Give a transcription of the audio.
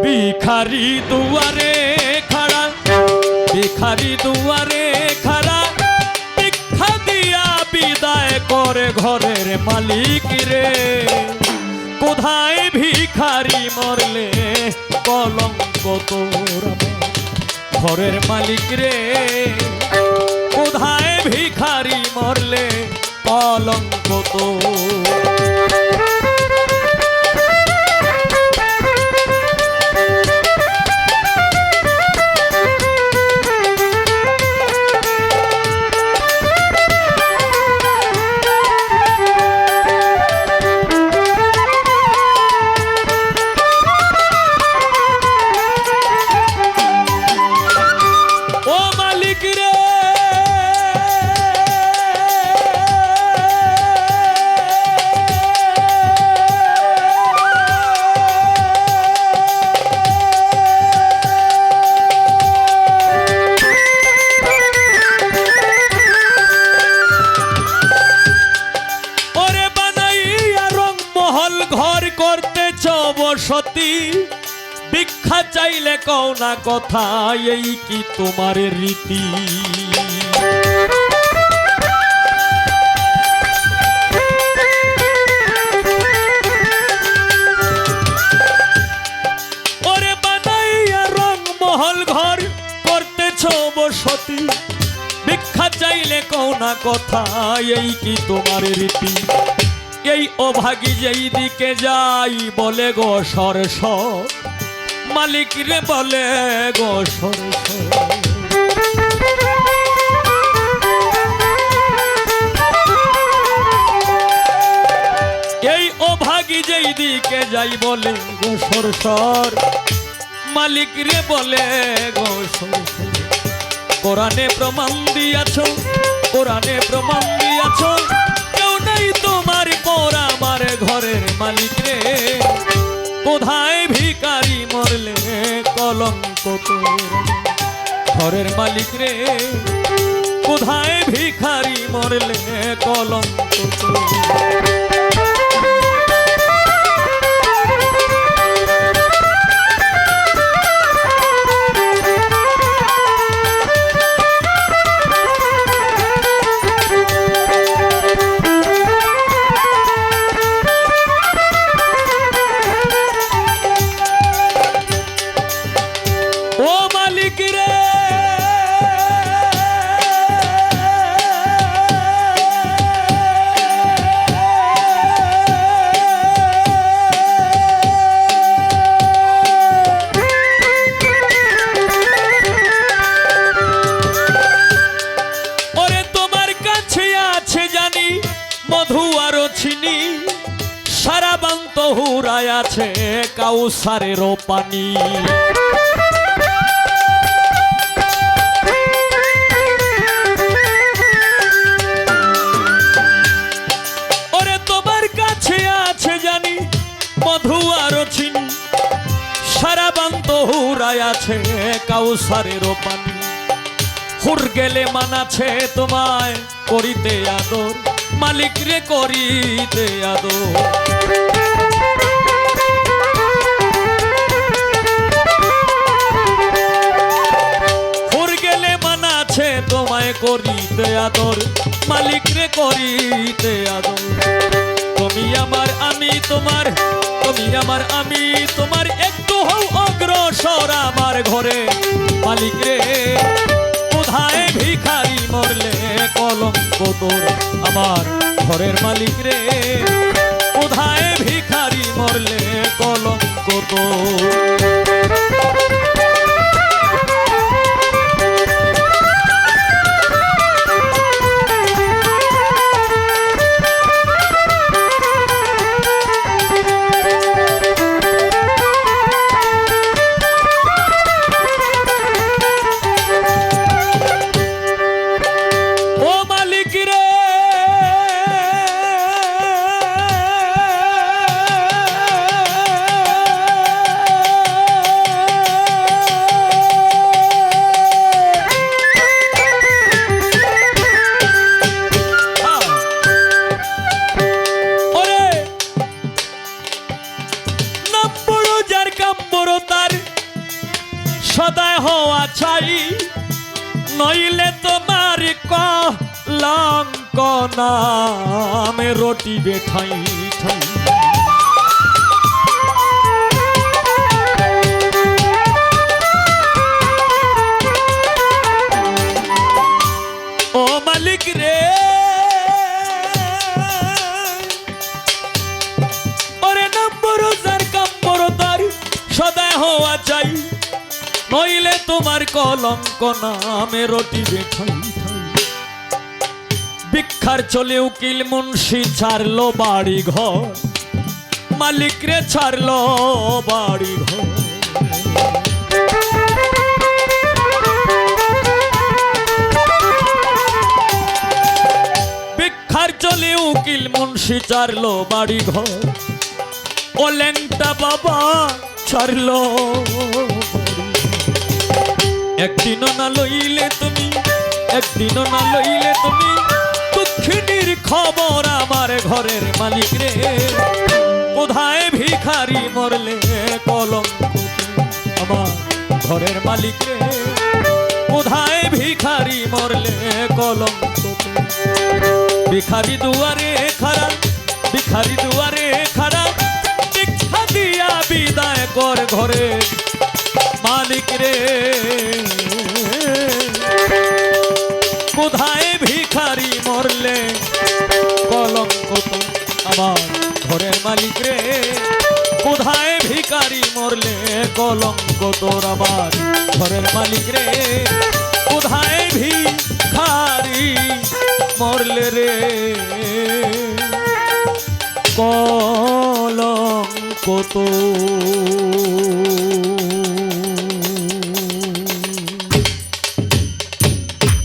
ভিখারি দুয়ারে খাড়া, ভিখারি দুয়ারে খাড়া, ভিক্ষা দিয়া বিদায় করে ঘরের মালিক রে। কোথায় ভিখারি মরলে কলঙ্ক তোর ঘরের মালিক রে। কোথায় ভিখারি মরলে কলঙ্ক তোর। বসতি ভিক্ষা চাইলে কও না কথা, এই কি তোমার রীতি? ওরে বানাইয়া রং মহল ঘর করতেছ বসতি, ভিক্ষা চাইলে কও না কথা, এই কি তোমার রীতি? এই অভাগী যেই দিকে যাই বলে গো সরস, মালিক রে বলে গো সরস। এই অভাগী যেই দিকে যাই বলে গো সরসর, মালিক রে বলে গো সরসর। কোরআনে প্রমাণ দিয়াছ, কোরআনে প্রমাণ দিয়াছ, তোমার পর আমার ঘরের মালিক রে। কোথায় ভিখারি মরলে কলঙ্ক তোর ঘরের মালিক রে। কোথায় ভিখারি মরলে কলঙ্ক তোর। সারা বান্ত হুরায় আছে কাউসারের পানি। ওরে তোমার কাছে আছে জানি মধু আর চিনি, সারা বান্ত হুরায় আছে কাউসারের পানি। হুর গেলে মানাছে তোমায় করিতে আদর, মালিক রে করিতে আদর। হুর গেলে মানাছে তোমায় করিতে আদর, মালিক রে করিতে আদর। তুমি আমার আমি তোমার, তুমি আমার আমি তোমার, একটু হও অগ্রসর আমার ঘরে মালিক রে। কোথায় ভিখারি মরলে কলঙ্ক তোর আমার ঘরের মালিক রে। কোথায় ভিখারি মরলে কলঙ্ক তোর। সদয় হওয়া চাই, নইলে তোমার কলঙ্ক নামে রটিবে ঠাই ঠাই। ও মালিক রে, ওরে নম্বর যার কাম্বর তার সদয় হওয়া চাই, নইলে তোমার কলঙ্ক নামে রটিবে ঠাই ঠাই। ভিক্ষার চলে উকিল মুন্সি ছাড়লো বাড়ি ঘর, মালিক রে ছাড়লো বাড়ি ঘর। ভিক্ষার চলে উকিল মুন্সি ছাড়লো বাড়ি ঘর, ও ল্যাংটা বাবা ছাড়লো। একদিনও না লইলে তুমি, একদিনও না লইলে তুমি দুঃখিনীর খবর আমার ঘরের মালিক রে। কোথায় ভিখারি মরলে কলঙ্ক আমার ঘরের মালিক রে, কোথায় ভিখারি মরলে কলঙ্ক। ভিখারি দুয়ারে খাড়া, ভিখারি দুয়ারে খাড়া, ভিক্ষা দিয়া বিদায় কর ঘরে মালিক রে। কোথায় ভিখারি মরলে কলঙ্ক তো আমার ঘরের মালিক রে। কোথায় ভিখারি মরলে কলঙ্ক তোর আমার ঘরের মালিক রে। কোথায় ভিখারি মরলে রে কলঙ্ক তো।